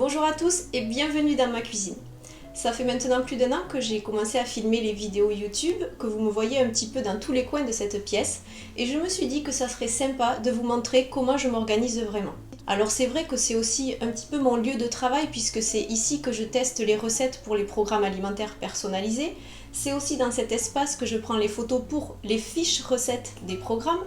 Bonjour à tous et bienvenue dans ma cuisine. Ça fait maintenant plus d'1 an que j'ai commencé à filmer les vidéos YouTube, que vous me voyez un petit peu dans tous les coins de cette pièce, et je me suis dit que ça serait sympa de vous montrer comment je m'organise vraiment. Alors c'est vrai que c'est aussi un petit peu mon lieu de travail puisque c'est ici que je teste les recettes pour les programmes alimentaires personnalisés. C'est aussi dans cet espace que je prends les photos pour les fiches recettes des programmes.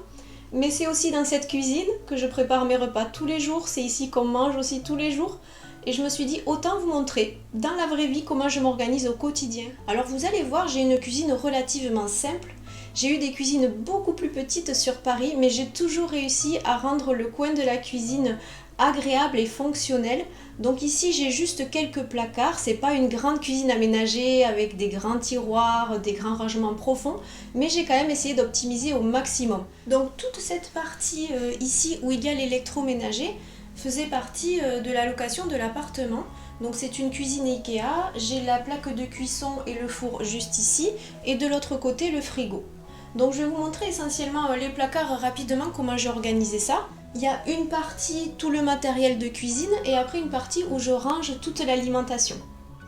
Mais c'est aussi dans cette cuisine que je prépare mes repas tous les jours, c'est ici qu'on mange aussi tous les jours. Et je me suis dit autant vous montrer dans la vraie vie comment je m'organise au quotidien. Alors vous allez voir, j'ai une cuisine relativement simple. J'ai eu des cuisines beaucoup plus petites sur Paris, mais j'ai toujours réussi à rendre le coin de la cuisine agréable et fonctionnel. Donc ici j'ai juste quelques placards, c'est pas une grande cuisine aménagée avec des grands tiroirs, des grands rangements profonds, mais j'ai quand même essayé d'optimiser au maximum. Donc toute cette partie ici où il y a l'électroménager faisait partie de la location de l'appartement. Donc c'est une cuisine Ikea, j'ai la plaque de cuisson et le four juste ici, et de l'autre côté le frigo. Donc je vais vous montrer essentiellement les placards rapidement, comment j'ai organisé ça. Il y a une partie, tout le matériel de cuisine, et après une partie où je range toute l'alimentation.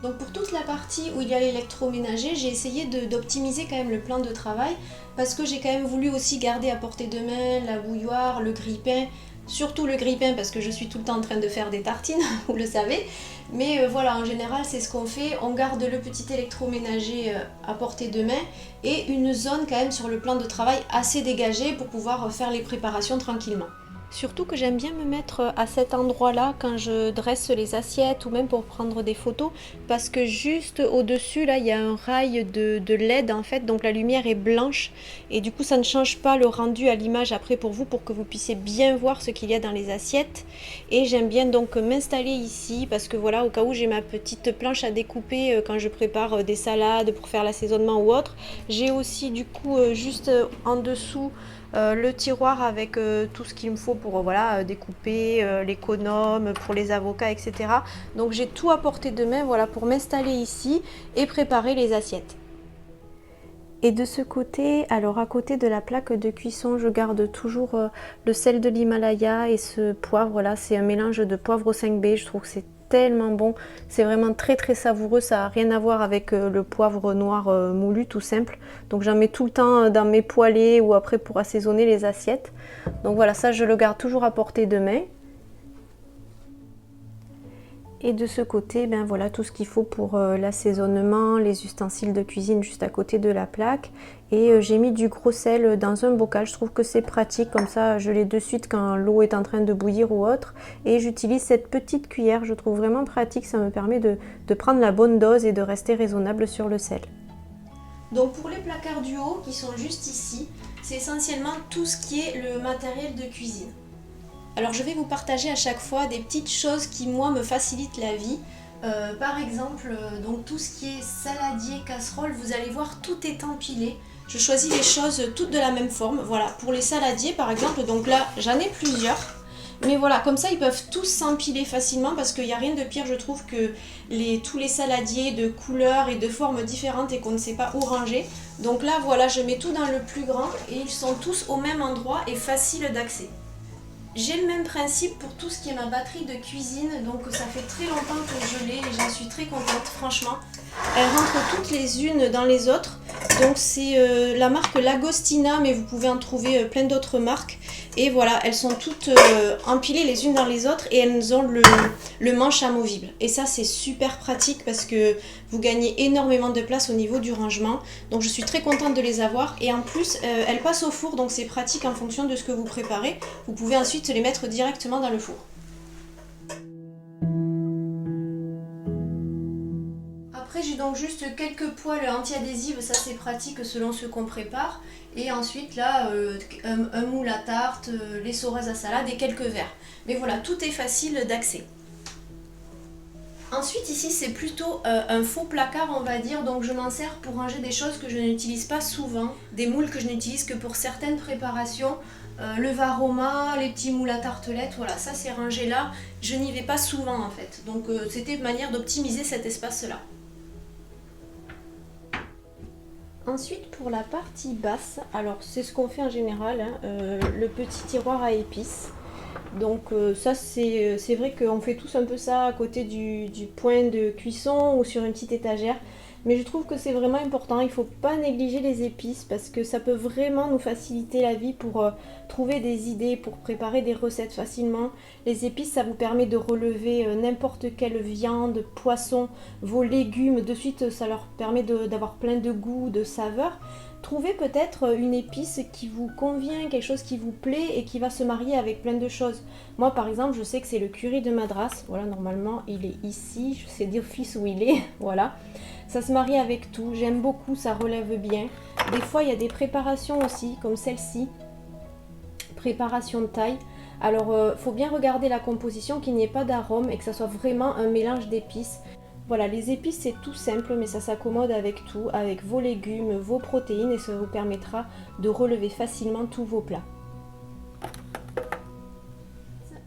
Donc pour toute la partie où il y a l'électroménager, j'ai essayé d'optimiser quand même le plan de travail, parce que j'ai quand même voulu aussi garder à portée de main la bouilloire, le grille-pain, surtout le grille-pain parce que je suis tout le temps en train de faire des tartines, vous le savez. Mais voilà, en général c'est ce qu'on fait, on garde le petit électroménager à portée de main et une zone quand même sur le plan de travail assez dégagée pour pouvoir faire les préparations tranquillement. Surtout que j'aime bien me mettre à cet endroit-là quand je dresse les assiettes ou même pour prendre des photos, parce que juste au-dessus, là, il y a un rail de LED en fait, donc la lumière est blanche et du coup ça ne change pas le rendu à l'image après pour vous, pour que vous puissiez bien voir ce qu'il y a dans les assiettes. Et j'aime bien donc m'installer ici parce que voilà, au cas où j'ai ma petite planche à découper quand je prépare des salades pour faire l'assaisonnement ou autre. J'ai aussi du coup juste en dessous le tiroir avec tout ce qu'il me faut pour voilà, découper l'économe, pour les avocats, etc. Donc j'ai tout à portée de main voilà, pour m'installer ici et préparer les assiettes. Et de ce côté, alors à côté de la plaque de cuisson, je garde toujours le sel de l'Himalaya et ce poivre là, c'est un mélange de poivre au 5B, je trouve que c'est tellement bon, c'est vraiment très très savoureux, ça n'a rien à voir avec le poivre noir moulu tout simple. Donc j'en mets tout le temps dans mes poêlés ou après pour assaisonner les assiettes. Donc voilà, ça je le garde toujours à portée de main. Et de ce côté, ben voilà tout ce qu'il faut pour l'assaisonnement, les ustensiles de cuisine juste à côté de la plaque. Et j'ai mis du gros sel dans un bocal, je trouve que c'est pratique, comme ça je l'ai de suite quand l'eau est en train de bouillir ou autre. Et j'utilise cette petite cuillère, je trouve vraiment pratique, ça me permet de prendre la bonne dose et de rester raisonnable sur le sel. Donc pour les placards du haut qui sont juste ici, c'est essentiellement tout ce qui est le matériel de cuisine. Alors je vais vous partager à chaque fois des petites choses qui moi me facilitent la vie. Par exemple, donc tout ce qui est saladier, casserole, vous allez voir tout est empilé. Je choisis les choses toutes de la même forme. Voilà, pour les saladiers par exemple, donc là j'en ai plusieurs. Mais voilà, comme ça ils peuvent tous s'empiler facilement parce qu'il n'y a rien de pire je trouve que tous les saladiers de couleurs et de formes différentes et qu'on ne sait pas où ranger. Donc là voilà, je mets tout dans le plus grand et ils sont tous au même endroit et faciles d'accès. J'ai le même principe pour tout ce qui est ma batterie de cuisine, donc ça fait très longtemps que je l'ai et j'en suis très contente, franchement. Elles rentrent toutes les unes dans les autres, donc c'est la marque Lagostina, mais vous pouvez en trouver plein d'autres marques. Et voilà, elles sont toutes empilées les unes dans les autres et elles ont le manche amovible. Et ça c'est super pratique parce que vous gagnez énormément de place au niveau du rangement. Donc je suis très contente de les avoir et en plus elles passent au four, donc c'est pratique en fonction de ce que vous préparez. Vous pouvez ensuite les mettre directement dans le four. Après j'ai donc juste quelques poêles anti-adhésives, ça c'est pratique selon ce qu'on prépare. Et ensuite là, un moule à tarte, les soraises à salade et quelques verres. Mais voilà, tout est facile d'accès. Ensuite ici c'est plutôt un faux placard on va dire, donc je m'en sers pour ranger des choses que je n'utilise pas souvent. Des moules que je n'utilise que pour certaines préparations. Le varoma, les petits moules à tartelettes, voilà, ça c'est rangé là. Je n'y vais pas souvent en fait, donc c'était une manière d'optimiser cet espace là. Ensuite pour la partie basse, alors c'est ce qu'on fait en général, hein, le petit tiroir à épices. Donc ça c'est vrai qu'on fait tous un peu ça à côté du point de cuisson ou sur une petite étagère. Mais je trouve que c'est vraiment important, il ne faut pas négliger les épices parce que ça peut vraiment nous faciliter la vie pour trouver des idées, pour préparer des recettes facilement. Les épices, ça vous permet de relever n'importe quelle viande, poisson, vos légumes. De suite, ça leur permet d'avoir plein de goût, de saveurs. Trouvez peut-être une épice qui vous convient, quelque chose qui vous plaît et qui va se marier avec plein de choses. Moi par exemple, je sais que c'est le curry de Madras. Voilà, normalement il est ici, je sais d'office où il est. Voilà. Ça se marie avec tout, j'aime beaucoup, ça relève bien. Des fois il y a des préparations aussi, comme celle-ci. Préparation de taille. Alors faut bien regarder la composition, qu'il n'y ait pas d'arôme et que ça soit vraiment un mélange d'épices. Voilà, les épices c'est tout simple mais ça s'accommode avec tout, avec vos légumes, vos protéines et ça vous permettra de relever facilement tous vos plats.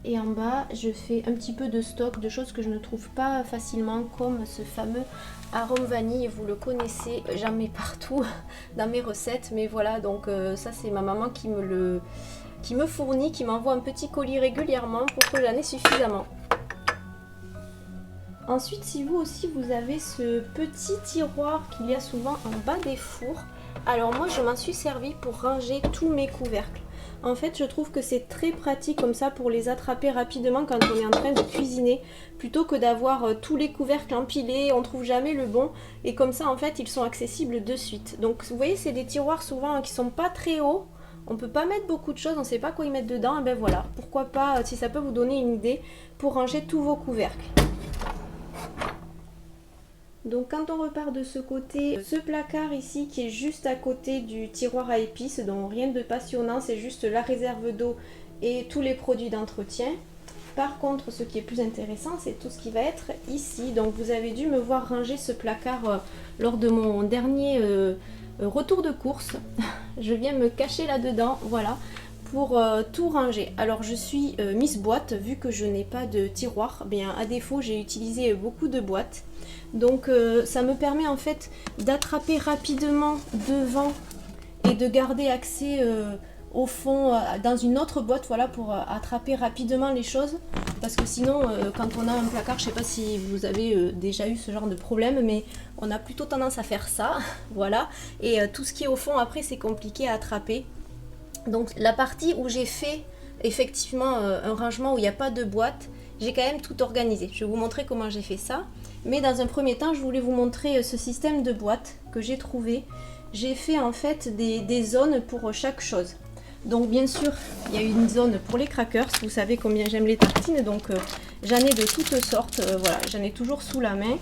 Et en bas, je fais un petit peu de stock de choses que je ne trouve pas facilement comme ce fameux arôme vanille, vous le connaissez, j'en mets partout dans mes recettes mais voilà, donc ça c'est ma maman qui me fournit, qui m'envoie un petit colis régulièrement pour que j'en ai suffisamment. Ensuite, si vous aussi vous avez ce petit tiroir qu'il y a souvent en bas des fours, alors moi je m'en suis servi pour ranger tous mes couvercles. En fait, je trouve que c'est très pratique comme ça pour les attraper rapidement quand on est en train de cuisiner, plutôt que d'avoir tous les couvercles empilés, on trouve jamais le bon, et comme ça en fait ils sont accessibles de suite. Donc vous voyez, c'est des tiroirs souvent qui sont pas très hauts, on peut pas mettre beaucoup de choses, on sait pas quoi y mettre dedans, et ben voilà, pourquoi pas, si ça peut vous donner une idée pour ranger tous vos couvercles. Donc quand on repart de ce côté, ce placard ici qui est juste à côté du tiroir à épices, donc rien de passionnant, c'est juste la réserve d'eau et tous les produits d'entretien. Par contre, ce qui est plus intéressant, c'est tout ce qui va être ici. Donc vous avez dû me voir ranger ce placard lors de mon dernier retour de course. Je viens me cacher là-dedans, voilà, pour tout ranger. Alors je suis Miss Boîte, vu que je n'ai pas de tiroir, bien à défaut j'ai utilisé beaucoup de boîtes. Donc ça me permet en fait d'attraper rapidement devant et de garder accès au fond dans une autre boîte, voilà, pour attraper rapidement les choses. Parce que sinon quand on a un placard, je sais pas si vous avez déjà eu ce genre de problème, mais on a plutôt tendance à faire ça, voilà. Et tout ce qui est au fond après c'est compliqué à attraper. Donc la partie où j'ai fait effectivement un rangement où il n'y a pas de boîte, j'ai quand même tout organisé. Je vais vous montrer comment j'ai fait ça. Mais dans un premier temps, je voulais vous montrer ce système de boîtes que j'ai trouvé. J'ai fait en fait des zones pour chaque chose. Donc bien sûr, il y a une zone pour les crackers. Vous savez combien j'aime les tartines, donc j'en ai de toutes sortes. Voilà, j'en ai toujours sous la main.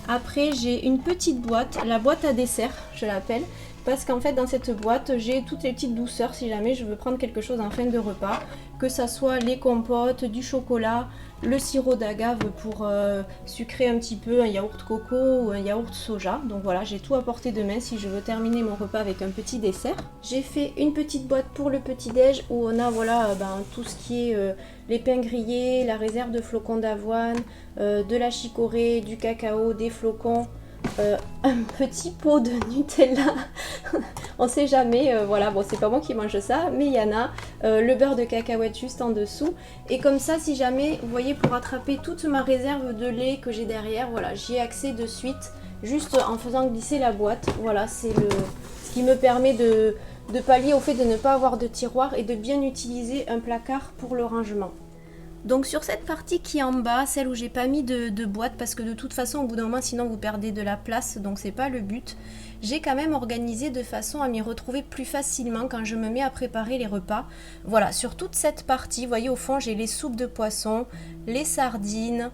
Après, j'ai une petite boîte, la boîte à dessert, je l'appelle. Parce qu'en fait dans cette boîte j'ai toutes les petites douceurs si jamais je veux prendre quelque chose en fin de repas, que ça soit les compotes, du chocolat, le sirop d'agave pour sucrer un petit peu, un yaourt coco ou un yaourt soja. Donc voilà, j'ai tout à portée de main si je veux terminer mon repas avec un petit dessert. J'ai fait une petite boîte pour le petit déj où on a voilà tout ce qui est les pains grillés, la réserve de flocons d'avoine, de la chicorée, du cacao, des flocons. Un petit pot de Nutella, on sait jamais, voilà, bon c'est pas moi qui mange ça, mais il y en a, le beurre de cacahuète juste en dessous, et comme ça si jamais, vous voyez, pour attraper toute ma réserve de lait que j'ai derrière, voilà, j'y ai accès de suite, juste en faisant glisser la boîte, voilà, c'est ce qui me permet de pallier au fait de ne pas avoir de tiroir et de bien utiliser un placard pour le rangement. Donc sur cette partie qui est en bas, celle où j'ai pas mis de boîte, parce que de toute façon au bout d'un moment sinon vous perdez de la place, donc c'est pas le but, j'ai quand même organisé de façon à m'y retrouver plus facilement quand je me mets à préparer les repas. Voilà, sur toute cette partie, vous voyez au fond j'ai les soupes de poisson, les sardines,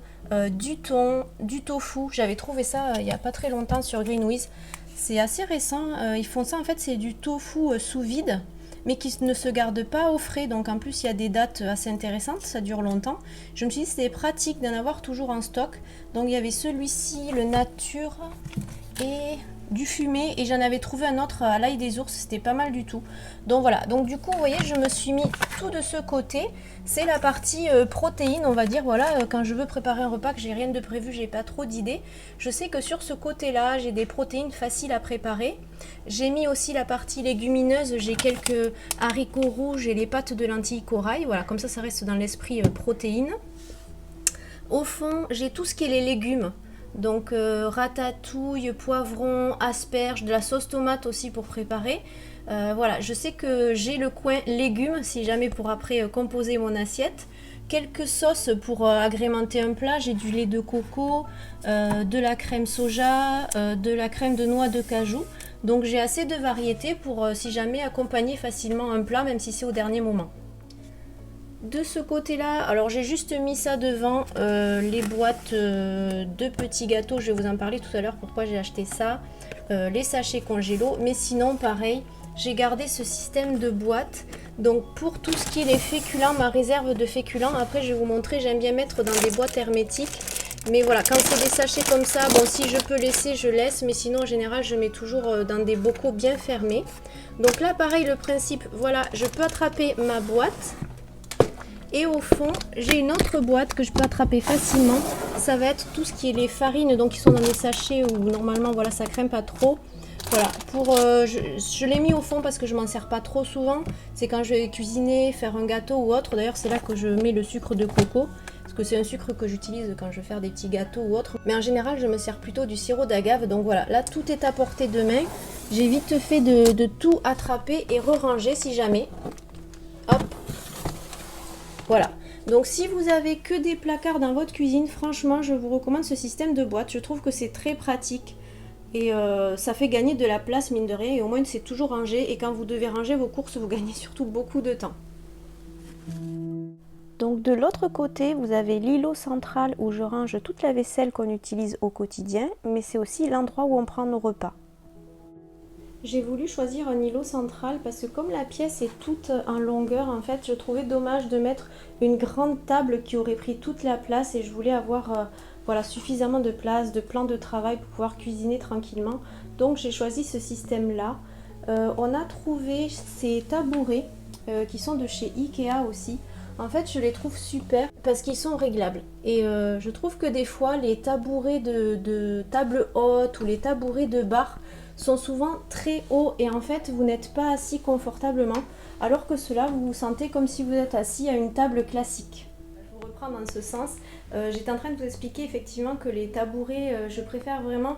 du thon, du tofu, j'avais trouvé ça il y a pas très longtemps sur Greenwiz, c'est assez récent, ils font ça en fait, c'est du tofu sous vide, mais qui ne se garde pas au frais, donc en plus il y a des dates assez intéressantes, ça dure longtemps. Je me suis dit que c'était pratique d'en avoir toujours en stock, donc il y avait celui-ci, le nature, et du fumé et j'en avais trouvé un autre à l'ail des ours, c'était pas mal du tout. Donc voilà, donc du coup vous voyez je me suis mis tout de ce côté, c'est la partie protéines on va dire, voilà, quand je veux préparer un repas que j'ai rien de prévu, j'ai pas trop d'idées, je sais que sur ce côté là j'ai des protéines faciles à préparer. J'ai mis aussi la partie légumineuse, j'ai quelques haricots rouges et les pâtes de lentilles corail, voilà, comme ça reste dans l'esprit protéines. Au fond j'ai tout ce qui est les légumes. Donc ratatouille, poivron, asperges, de la sauce tomate aussi pour préparer. Voilà, je sais que j'ai le coin légumes si jamais pour après composer mon assiette. Quelques sauces pour agrémenter un plat. J'ai du lait de coco, de la crème soja, de la crème de noix de cajou. Donc j'ai assez de variétés pour si jamais accompagner facilement un plat, même si c'est au dernier moment. De ce côté là, alors j'ai juste mis ça devant, les boîtes de petits gâteaux, je vais vous en parler tout à l'heure pourquoi j'ai acheté ça, les sachets congélo, mais sinon pareil, j'ai gardé ce système de boîtes. Donc pour tout ce qui est les féculents, ma réserve de féculents, après je vais vous montrer, j'aime bien mettre dans des boîtes hermétiques. Mais voilà, quand c'est des sachets comme ça, bon si je peux laisser, je laisse, mais sinon en général je mets toujours dans des bocaux bien fermés. Donc là pareil le principe, voilà, je peux attraper ma boîte. Et au fond, j'ai une autre boîte que je peux attraper facilement. Ça va être tout ce qui est les farines, donc qui sont dans des sachets où normalement, voilà, ça craint pas trop. Voilà, je l'ai mis au fond parce que je m'en sers pas trop souvent. C'est quand je vais cuisiner, faire un gâteau ou autre. D'ailleurs, c'est là que je mets le sucre de coco. Parce que c'est un sucre que j'utilise quand je veux faire des petits gâteaux ou autre. Mais en général, je me sers plutôt du sirop d'agave. Donc voilà, là, tout est à portée de main. J'ai vite fait de tout attraper et re-ranger si jamais. Hop. Voilà, donc si vous avez que des placards dans votre cuisine, franchement je vous recommande ce système de boîte. Je trouve que c'est très pratique et ça fait gagner de la place mine de rien et au moins c'est toujours rangé et quand vous devez ranger vos courses vous gagnez surtout beaucoup de temps. Donc de l'autre côté vous avez l'îlot central où je range toute la vaisselle qu'on utilise au quotidien, mais c'est aussi l'endroit où on prend nos repas. J'ai voulu choisir un îlot central parce que comme la pièce est toute en longueur, en fait, je trouvais dommage de mettre une grande table qui aurait pris toute la place et je voulais avoir voilà, suffisamment de place, de plan de travail pour pouvoir cuisiner tranquillement. Donc j'ai choisi ce système-là. On a trouvé ces tabourets qui sont de chez Ikea aussi. En fait, je les trouve super parce qu'ils sont réglables. Et je trouve que des fois, les tabourets de table haute ou les tabourets de bar sont souvent très hauts et en fait vous n'êtes pas assis confortablement alors que cela vous vous sentez comme si vous êtes assis à une table classique. Je vous reprends dans ce sens, j'étais en train de vous expliquer effectivement que les tabourets je préfère vraiment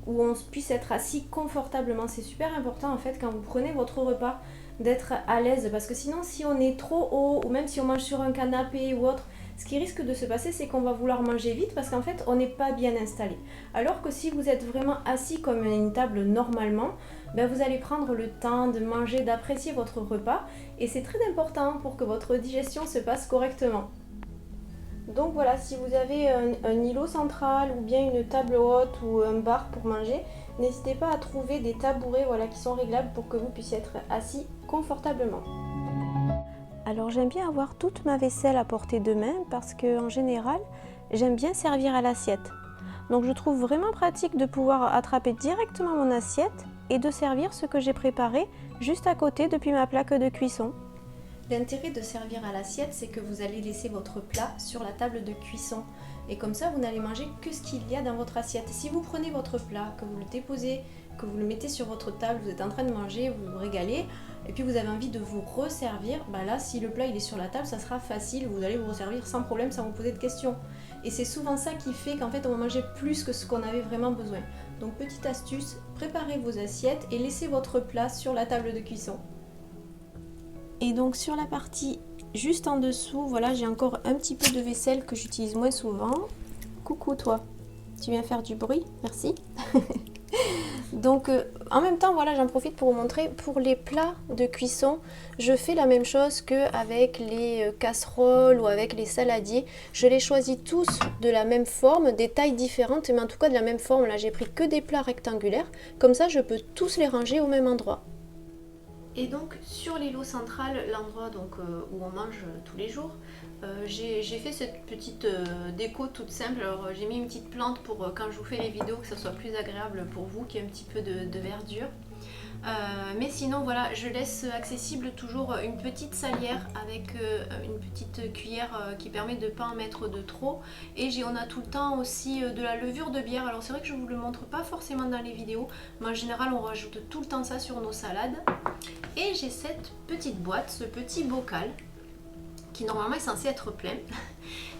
où on puisse être assis confortablement. C'est super important en fait quand vous prenez votre repas d'être à l'aise parce que sinon si on est trop haut ou même si on mange sur un canapé ou autre, ce qui risque de se passer, c'est qu'on va vouloir manger vite parce qu'en fait, on n'est pas bien installé. Alors que si vous êtes vraiment assis comme à une table normalement, ben vous allez prendre le temps de manger, d'apprécier votre repas. Et c'est très important pour que votre digestion se passe correctement. Donc voilà, si vous avez un îlot central ou bien une table haute ou un bar pour manger, n'hésitez pas à trouver des tabourets voilà, qui sont réglables pour que vous puissiez être assis confortablement. Alors j'aime bien avoir toute ma vaisselle à portée de main parce qu'en général, j'aime bien servir à l'assiette. Donc je trouve vraiment pratique de pouvoir attraper directement mon assiette et de servir ce que j'ai préparé juste à côté depuis ma plaque de cuisson. L'intérêt de servir à l'assiette, c'est que vous allez laisser votre plat sur la table de cuisson. Et comme ça, vous n'allez manger que ce qu'il y a dans votre assiette. Si vous prenez votre plat, que vous le déposez, que vous le mettez sur votre table, vous êtes en train de manger, vous vous régalez, et puis vous avez envie de vous resservir, bah là, si le plat il est sur la table, ça sera facile, vous allez vous resservir sans problème, sans vous poser de questions. Et c'est souvent ça qui fait qu'en fait, on va manger plus que ce qu'on avait vraiment besoin. Donc, petite astuce, préparez vos assiettes et laissez votre plat sur la table de cuisson. Et donc sur la partie juste en dessous, voilà, j'ai encore un petit peu de vaisselle que j'utilise moins souvent. Coucou toi, tu viens faire du bruit, merci. Donc en même temps, voilà, j'en profite pour vous montrer, pour les plats de cuisson, je fais la même chose qu'avec les casseroles ou avec les saladiers. Je les choisis tous de la même forme, des tailles différentes, mais en tout cas de la même forme. Là, j'ai pris que des plats rectangulaires, comme ça je peux tous les ranger au même endroit. Et donc sur l'îlot central, l'endroit où on mange tous les jours, J'ai fait cette petite déco toute simple. Alors j'ai mis une petite plante pour quand je vous fais les vidéos que ça soit plus agréable pour vous, qu'il y ait un petit peu de verdure. Mais sinon voilà, je laisse accessible toujours une petite salière avec une petite cuillère qui permet de ne pas en mettre de trop. Et on a tout le temps aussi de la levure de bière. Alors c'est vrai que je ne vous le montre pas forcément dans les vidéos, mais en général on rajoute tout le temps ça sur nos salades. Et j'ai cette petite boîte, ce petit bocal qui normalement est censé être plein.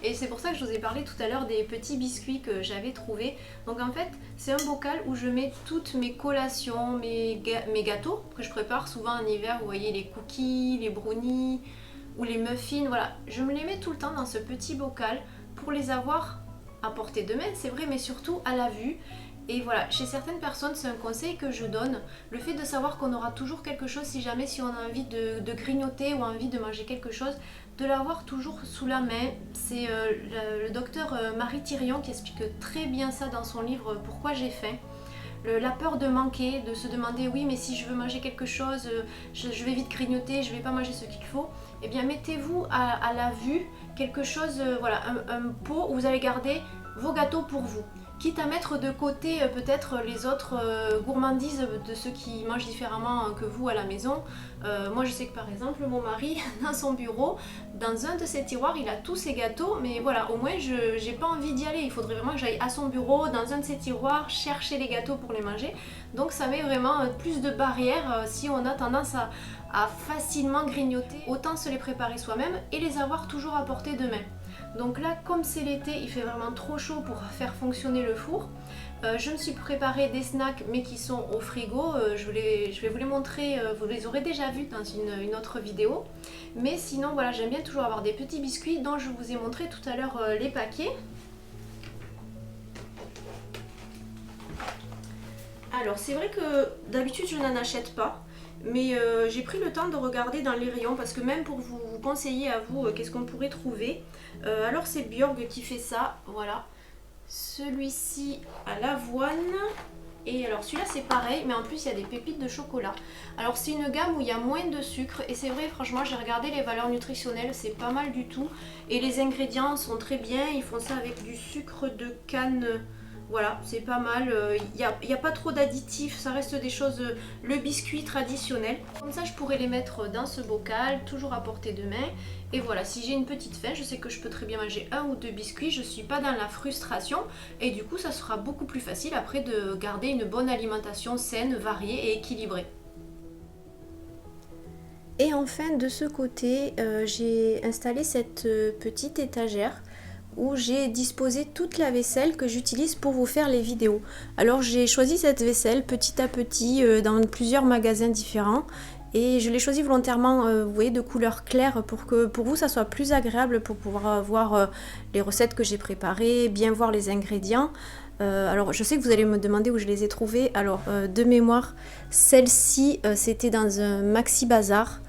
Et c'est pour ça que je vous ai parlé tout à l'heure des petits biscuits que j'avais trouvés. Donc en fait, c'est un bocal où je mets toutes mes collations, mes gâteaux que je prépare souvent en hiver. Vous voyez les cookies, les brownies ou les muffins. Voilà, je me les mets tout le temps dans ce petit bocal pour les avoir à portée de main, c'est vrai, mais surtout à la vue. Et voilà, chez certaines personnes, c'est un conseil que je donne, le fait de savoir qu'on aura toujours quelque chose si jamais on a envie de grignoter ou envie de manger quelque chose, de l'avoir toujours sous la main. C'est le docteur Marie Thirion qui explique très bien ça dans son livre Pourquoi j'ai faim. La peur de manquer, de se demander oui mais si je veux manger quelque chose, je vais vite grignoter, je vais pas manger ce qu'il faut. Eh bien mettez-vous à la vue quelque chose, voilà, un pot où vous allez garder vos gâteaux pour vous. Quitte à mettre de côté peut-être les autres gourmandises de ceux qui mangent différemment que vous à la maison. Moi je sais que par exemple mon mari dans son bureau, dans un de ses tiroirs il a tous ses gâteaux, mais voilà, au moins je n'ai pas envie d'y aller. Il faudrait vraiment que j'aille à son bureau, dans un de ses tiroirs, chercher les gâteaux pour les manger. Donc ça met vraiment plus de barrières si on a tendance à facilement grignoter. Autant se les préparer soi-même et les avoir toujours à portée de main. Donc là, comme c'est l'été, il fait vraiment trop chaud pour faire fonctionner le four. Je me suis préparé des snacks mais qui sont au frigo. Je vais vous les montrer, vous les aurez déjà vus dans une autre vidéo. Mais sinon voilà, j'aime bien toujours avoir des petits biscuits dont je vous ai montré tout à l'heure les paquets. Alors c'est vrai que d'habitude je n'en achète pas. Mais j'ai pris le temps de regarder dans les rayons parce que même pour vous conseiller à vous qu'est-ce qu'on pourrait trouver. Alors c'est Björg qui fait ça, voilà. Celui-ci à l'avoine. Et alors celui-là c'est pareil, mais en plus il y a des pépites de chocolat. Alors c'est une gamme où il y a moins de sucre. Et c'est vrai, franchement j'ai regardé les valeurs nutritionnelles, c'est pas mal du tout. Et les ingrédients sont très bien, ils font ça avec du sucre de canne. Voilà, c'est pas mal, il n'y a pas trop d'additifs, ça reste des choses, le biscuit traditionnel. Comme ça je pourrais les mettre dans ce bocal, toujours à portée de main. Et voilà, si j'ai une petite faim, je sais que je peux très bien manger un ou deux biscuits, je ne suis pas dans la frustration. Et du coup ça sera beaucoup plus facile après de garder une bonne alimentation saine, variée et équilibrée. Et enfin de ce côté, j'ai installé cette petite étagère où j'ai disposé toute la vaisselle que j'utilise pour vous faire les vidéos. Alors j'ai choisi cette vaisselle petit à petit dans plusieurs magasins différents et je l'ai choisi volontairement vous voyez, de couleur claire pour que pour vous ça soit plus agréable pour pouvoir voir les recettes que j'ai préparées, bien voir les ingrédients. Alors je sais que vous allez me demander où je les ai trouvées. Alors de mémoire, celle-ci c'était dans un Maxi Bazar.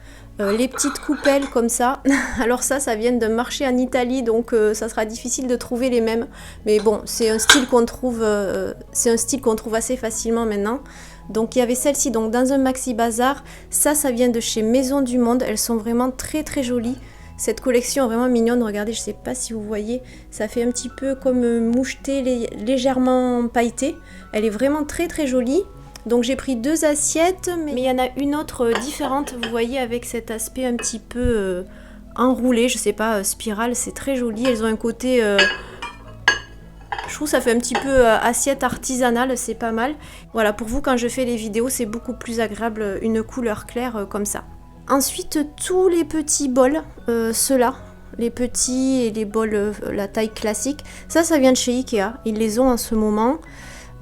Les petites coupelles comme ça, alors ça vient d'un marché en Italie, donc ça sera difficile de trouver les mêmes. Mais bon, c'est un style qu'on trouve, assez facilement maintenant. Donc il y avait celle-ci donc dans un Maxi Bazar. Ça vient de chez Maison du Monde. Elles sont vraiment très très jolies. Cette collection est vraiment mignonne. Regardez, je ne sais pas si vous voyez, ça fait un petit peu comme moucheté, légèrement pailleté. Elle est vraiment très très jolie. Donc j'ai pris deux assiettes, mais il y en a une autre différente, vous voyez, avec cet aspect un petit peu enroulé, je sais pas, spirale, c'est très joli. Elles ont un côté, je trouve ça fait un petit peu assiette artisanale, c'est pas mal. Voilà, pour vous quand je fais les vidéos, c'est beaucoup plus agréable, une couleur claire comme ça. Ensuite, tous les petits bols, ceux-là, les petits et les bols, la taille classique, ça vient de chez Ikea, ils les ont en ce moment.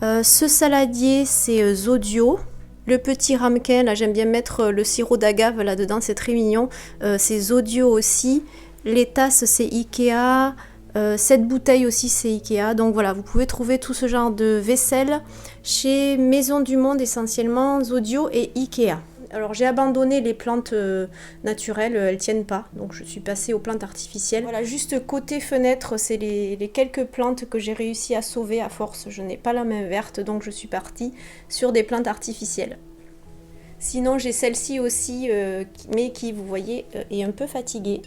Ce saladier c'est Zodio. Le petit ramequin, là j'aime bien mettre le sirop d'agave là-dedans, c'est très mignon. C'est Zodio aussi. Les tasses c'est Ikea. Cette bouteille aussi c'est Ikea. Donc voilà, vous pouvez trouver tout ce genre de vaisselle chez Maison du Monde essentiellement, Zodio et Ikea. Alors j'ai abandonné les plantes naturelles, elles tiennent pas, donc je suis passée aux plantes artificielles. Voilà, juste côté fenêtre, c'est les quelques plantes que j'ai réussi à sauver à force. Je n'ai pas la main verte, donc je suis partie sur des plantes artificielles. Sinon j'ai celle-ci aussi, mais qui, vous voyez, est un peu fatiguée.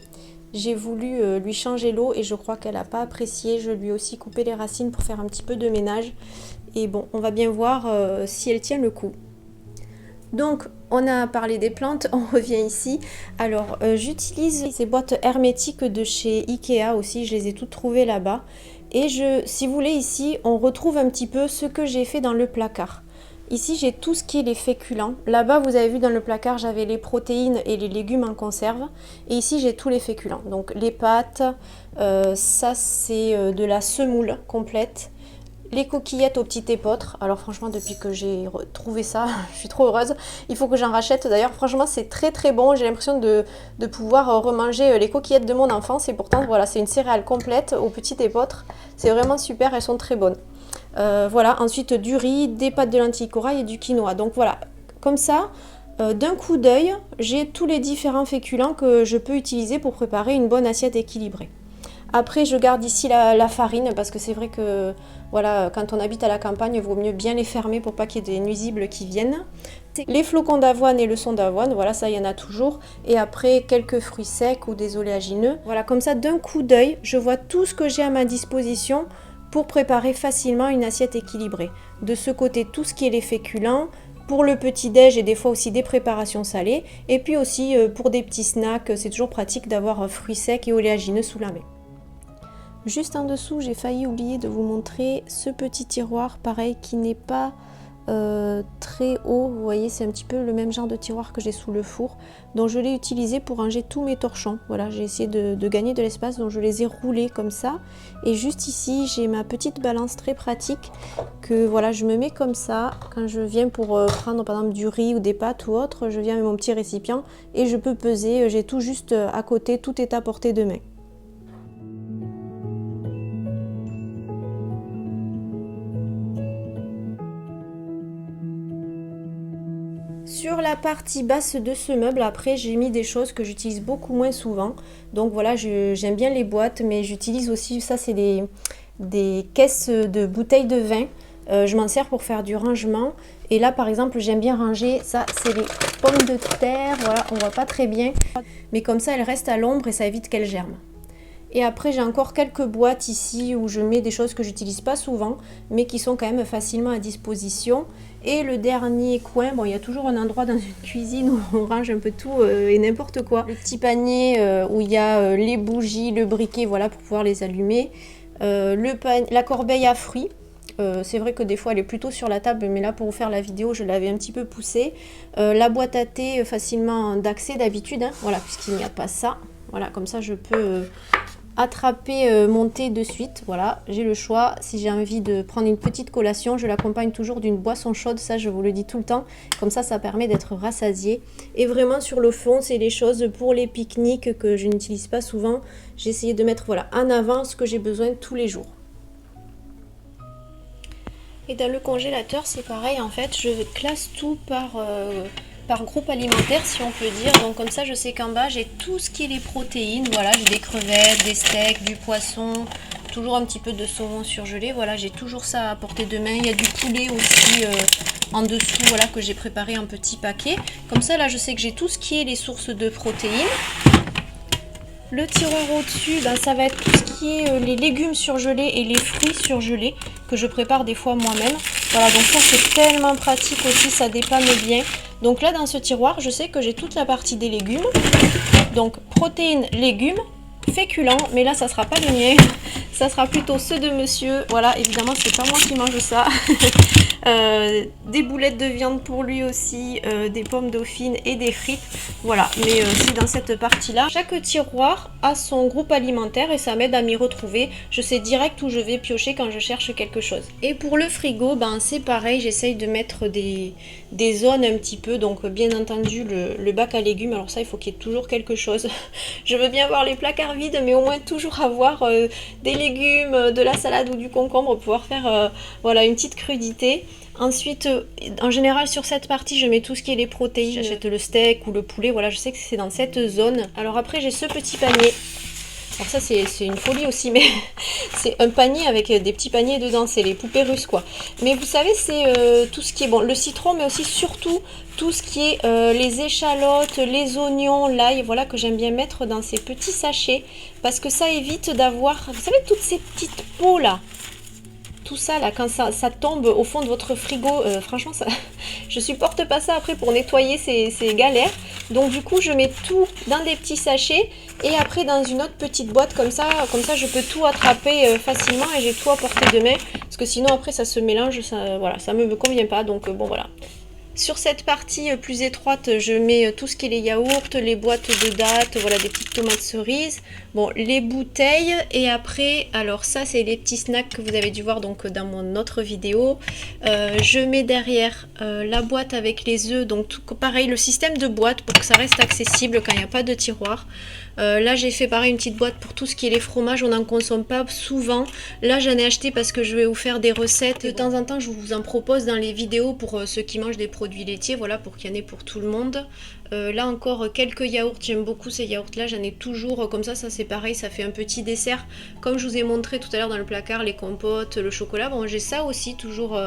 J'ai voulu lui changer l'eau et je crois qu'elle n'a pas apprécié. Je lui ai aussi coupé les racines pour faire un petit peu de ménage. Et bon, on va bien voir si elle tient le coup. Donc, on a parlé des plantes, on revient ici. Alors, j'utilise ces boîtes hermétiques de chez Ikea aussi, je les ai toutes trouvées là-bas. Et si vous voulez, ici, on retrouve un petit peu ce que j'ai fait dans le placard. Ici, j'ai tout ce qui est les féculents. Là-bas, vous avez vu dans le placard, j'avais les protéines et les légumes en conserve. Et ici, j'ai tous les féculents. Donc, les pâtes, ça, c'est de la semoule complète. Les coquillettes au petit épeautre. Alors franchement, depuis que j'ai trouvé ça, je suis trop heureuse. Il faut que j'en rachète. D'ailleurs, franchement, c'est très très bon. J'ai l'impression de pouvoir remanger les coquillettes de mon enfance. Et pourtant, voilà, c'est une céréale complète au petit épeautre. C'est vraiment super, elles sont très bonnes. Voilà, ensuite du riz, des pâtes de lentilles corail et du quinoa. Donc voilà, comme ça, d'un coup d'œil, j'ai tous les différents féculents que je peux utiliser pour préparer une bonne assiette équilibrée. Après, je garde ici la farine parce que c'est vrai que voilà, quand on habite à la campagne, il vaut mieux bien les fermer pour pas qu'il y ait des nuisibles qui viennent. Les flocons d'avoine et le son d'avoine, voilà, ça, il y en a toujours. Et après, quelques fruits secs ou des oléagineux. Voilà, comme ça, d'un coup d'œil, je vois tout ce que j'ai à ma disposition pour préparer facilement une assiette équilibrée. De ce côté, tout ce qui est les féculents. Pour le petit-déj et des fois aussi des préparations salées. Et puis aussi pour des petits snacks, c'est toujours pratique d'avoir fruits secs et oléagineux sous la main. Juste en dessous, j'ai failli oublier de vous montrer ce petit tiroir, pareil, qui n'est pas très haut. Vous voyez, c'est un petit peu le même genre de tiroir que j'ai sous le four. Donc je l'ai utilisé pour ranger tous mes torchons. Voilà, j'ai essayé de gagner de l'espace, donc je les ai roulés comme ça. Et juste ici, j'ai ma petite balance très pratique que voilà, je me mets comme ça. Quand je viens pour prendre par exemple du riz ou des pâtes ou autre, je viens avec mon petit récipient et je peux peser. J'ai tout juste à côté, tout est à portée de main. Sur la partie basse de ce meuble, après, j'ai mis des choses que j'utilise beaucoup moins souvent. Donc voilà, j'aime bien les boîtes, mais j'utilise aussi, ça c'est des caisses de bouteilles de vin. Je m'en sers pour faire du rangement. Et là, par exemple, j'aime bien ranger, ça c'est les pommes de terre. Voilà, on voit pas très bien. Mais comme ça, elles restent à l'ombre et ça évite qu'elles germent. Et après, j'ai encore quelques boîtes ici où je mets des choses que j'utilise pas souvent, mais qui sont quand même facilement à disposition. Et le dernier coin, bon, il y a toujours un endroit dans une cuisine où on range un peu tout et n'importe quoi. Le petit panier où il y a les bougies, le briquet, voilà, pour pouvoir les allumer. La corbeille à fruits. C'est vrai que des fois elle est plutôt sur la table, mais là pour vous faire la vidéo je l'avais un petit peu poussée. La boîte à thé facilement d'accès d'habitude, hein, voilà, puisqu'il n'y a pas ça. Voilà, comme ça je peux attraper mon thé de suite. Voilà, j'ai le choix. Si j'ai envie de prendre une petite collation, je l'accompagne toujours d'une boisson chaude, ça je vous le dis tout le temps. Comme ça permet d'être rassasié. Et vraiment sur le fond, c'est les choses pour les pique-niques que je n'utilise pas souvent. J'ai essayé de mettre voilà, en avant ce que j'ai besoin tous les jours. Et dans le congélateur, c'est pareil, en fait, je classe tout par groupe alimentaire, si on peut dire. Donc comme ça, je sais qu'en bas, j'ai tout ce qui est les protéines. Voilà, j'ai des crevettes, des steaks, du poisson, toujours un petit peu de saumon surgelé. Voilà, j'ai toujours ça à portée de main. Il y a du poulet aussi en dessous, voilà, que j'ai préparé en petits paquets. Comme ça, là, je sais que j'ai tout ce qui est les sources de protéines. Le tiroir au-dessus, ben, ça va être tout ce qui est les légumes surgelés et les fruits surgelés que je prépare des fois moi-même. Voilà, donc ça c'est tellement pratique aussi, ça dépanne bien. Donc là dans ce tiroir, je sais que j'ai toute la partie des légumes. Donc protéines, légumes, féculents, mais là ça sera pas le mien, ça sera plutôt ceux de monsieur. Voilà, évidemment c'est pas moi qui mange ça. Des boulettes de viande pour lui aussi, des pommes dauphines et des frites. Voilà, mais c'est dans cette partie-là. Chaque tiroir a son groupe alimentaire et ça m'aide à m'y retrouver. Je sais direct où je vais piocher quand je cherche quelque chose. Et pour le frigo, ben c'est pareil, j'essaye de mettre des zones un petit peu. Donc bien entendu le bac à légumes, alors ça il faut qu'il y ait toujours quelque chose. Je veux bien avoir les placards vides, mais au moins toujours avoir des légumes, de la salade ou du concombre pour pouvoir faire voilà, une petite crudité. Ensuite, en général sur cette partie, je mets tout ce qui est les protéines. J'achète le steak ou le poulet, voilà, je sais que c'est dans cette zone. Alors après, j'ai ce petit panier Alors ça c'est une folie aussi, mais c'est un panier avec des petits paniers dedans, c'est les poupées russes quoi. Mais vous savez, c'est tout ce qui est bon, le citron, mais aussi surtout tout ce qui est les échalotes, les oignons, l'ail, voilà, que j'aime bien mettre dans ces petits sachets, parce que ça évite d'avoir, vous savez, toutes ces petites peaux là. Tout ça là, quand ça tombe au fond de votre frigo, franchement ça, je supporte pas ça après pour nettoyer, c'est galère. Donc du coup je mets tout dans des petits sachets et après dans une autre petite boîte comme ça je peux tout attraper facilement et j'ai tout à portée de main, parce que sinon après ça se mélange, ça, voilà, ça me convient pas, donc bon voilà. Sur cette partie plus étroite, je mets tout ce qui est les yaourts, les boîtes de dattes, voilà, des petites tomates cerises, bon, les bouteilles, et après, alors ça c'est les petits snacks que vous avez dû voir donc dans mon autre vidéo. Je mets derrière la boîte avec les œufs, donc tout, pareil, le système de boîte pour que ça reste accessible quand il n'y a pas de tiroir. Là j'ai fait pareil une petite boîte pour tout ce qui est les fromages, on n'en consomme pas souvent. Là j'en ai acheté parce que je vais vous faire des recettes. De temps en temps je vous en propose dans les vidéos pour ceux qui mangent des produits laitiers, voilà, pour qu'il y en ait pour tout le monde. Là encore quelques yaourts, j'aime beaucoup ces yaourts là, j'en ai toujours comme ça c'est pareil, ça fait un petit dessert. Comme je vous ai montré tout à l'heure dans le placard, les compotes, le chocolat, bon j'ai ça aussi toujours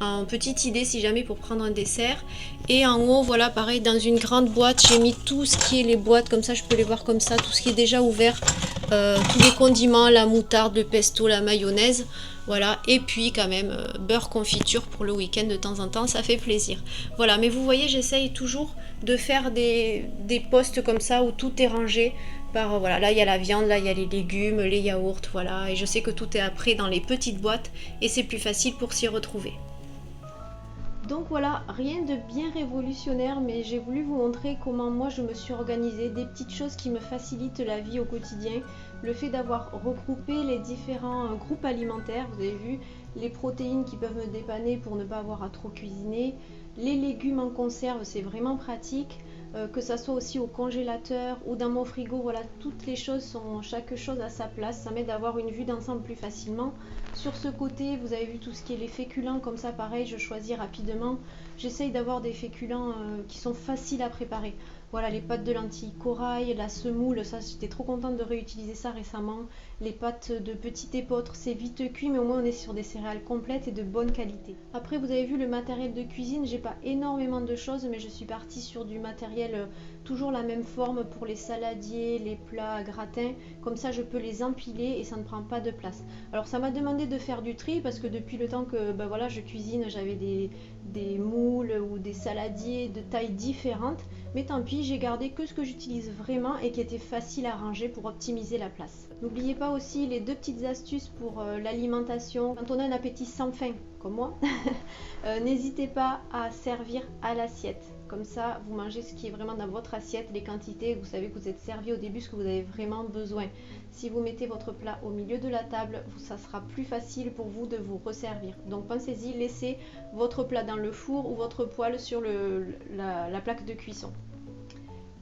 en petite idée si jamais pour prendre un dessert. Et en haut voilà pareil, dans une grande boîte j'ai mis tout ce qui est les boîtes, comme ça je peux les voir comme ça, tout ce qui est déjà ouvert, tous les condiments, la moutarde, le pesto, la mayonnaise, voilà, et puis quand même beurre confiture pour le week-end de temps en temps, ça fait plaisir. Voilà, mais vous voyez j'essaye toujours de faire des postes comme ça où tout est rangé par, voilà, là il y a la viande, là il y a les légumes, les yaourts, voilà, et je sais que tout est après dans les petites boîtes et c'est plus facile pour s'y retrouver. Donc voilà, rien de bien révolutionnaire, mais j'ai voulu vous montrer comment moi je me suis organisée, des petites choses qui me facilitent la vie au quotidien. Le fait d'avoir regroupé les différents groupes alimentaires, vous avez vu, les protéines qui peuvent me dépanner pour ne pas avoir à trop cuisiner, les légumes en conserve, c'est vraiment pratique. Que ça soit aussi au congélateur ou dans mon frigo, voilà, toutes les choses sont, chaque chose à sa place, ça m'aide à avoir une vue d'ensemble plus facilement. Sur ce côté, vous avez vu tout ce qui est les féculents, comme ça pareil, je choisis rapidement. J'essaye d'avoir des féculents qui sont faciles à préparer. Voilà, les pâtes de lentilles corail, la semoule, ça j'étais trop contente de réutiliser ça récemment. Les pâtes de petit épeautre, c'est vite cuit, mais au moins on est sur des céréales complètes et de bonne qualité. Après, vous avez vu le matériel de cuisine, j'ai pas énormément de choses, mais je suis partie sur du matériel toujours la même forme pour les saladiers, les plats à gratin. Comme ça, je peux les empiler et ça ne prend pas de place. Alors, ça m'a demandé de faire du tri parce que depuis le temps que ben voilà, je cuisine, j'avais des moules ou des saladiers de tailles différentes. Mais tant pis, j'ai gardé que ce que j'utilise vraiment et qui était facile à ranger pour optimiser la place. N'oubliez pas aussi les deux petites astuces pour l'alimentation. Quand on a un appétit sans faim, comme moi, n'hésitez pas à servir à l'assiette. Comme ça, vous mangez ce qui est vraiment dans votre assiette, les quantités, vous savez que vous êtes servi au début, ce que vous avez vraiment besoin. Si vous mettez votre plat au milieu de la table, ça sera plus facile pour vous de vous resservir. Donc pensez-y, laissez votre plat dans le four ou votre poêle sur la plaque de cuisson.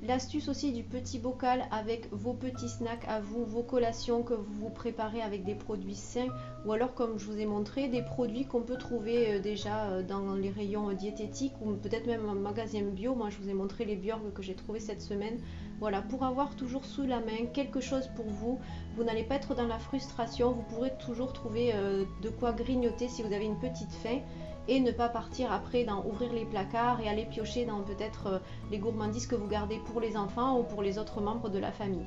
L'astuce aussi du petit bocal avec vos petits snacks à vous, vos collations que vous préparez avec des produits sains, ou alors comme je vous ai montré, des produits qu'on peut trouver déjà dans les rayons diététiques ou peut-être même en magasin bio. Moi je vous ai montré les Björg que j'ai trouvé cette semaine. Voilà, pour avoir toujours sous la main quelque chose pour vous, vous n'allez pas être dans la frustration, vous pourrez toujours trouver de quoi grignoter si vous avez une petite faim. Et ne pas partir après dans ouvrir les placards et aller piocher dans peut-être les gourmandises que vous gardez pour les enfants ou pour les autres membres de la famille.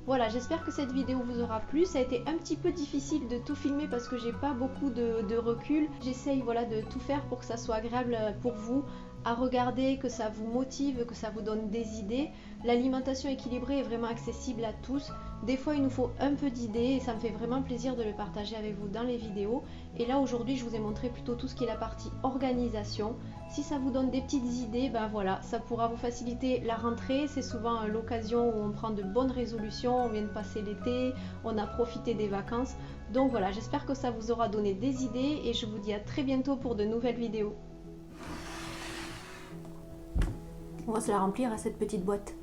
Voilà, j'espère que cette vidéo vous aura plu. Ça a été un petit peu difficile de tout filmer parce que j'ai pas beaucoup de recul. J'essaye voilà, de tout faire pour que ça soit agréable pour vous à regarder, que ça vous motive, que ça vous donne des idées. L'alimentation équilibrée est vraiment accessible à tous. Des fois, il nous faut un peu d'idées et ça me fait vraiment plaisir de le partager avec vous dans les vidéos. Et là, aujourd'hui, je vous ai montré plutôt tout ce qui est la partie organisation. Si ça vous donne des petites idées, ben voilà, ça pourra vous faciliter la rentrée. C'est souvent l'occasion où on prend de bonnes résolutions, on vient de passer l'été, on a profité des vacances. Donc voilà, j'espère que ça vous aura donné des idées et je vous dis à très bientôt pour de nouvelles vidéos. On va se la remplir à cette petite boîte.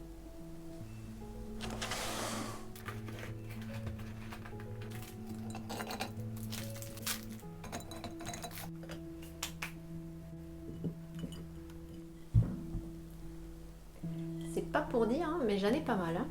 C'est pas pour dire, hein, mais j'en ai pas mal. Hein.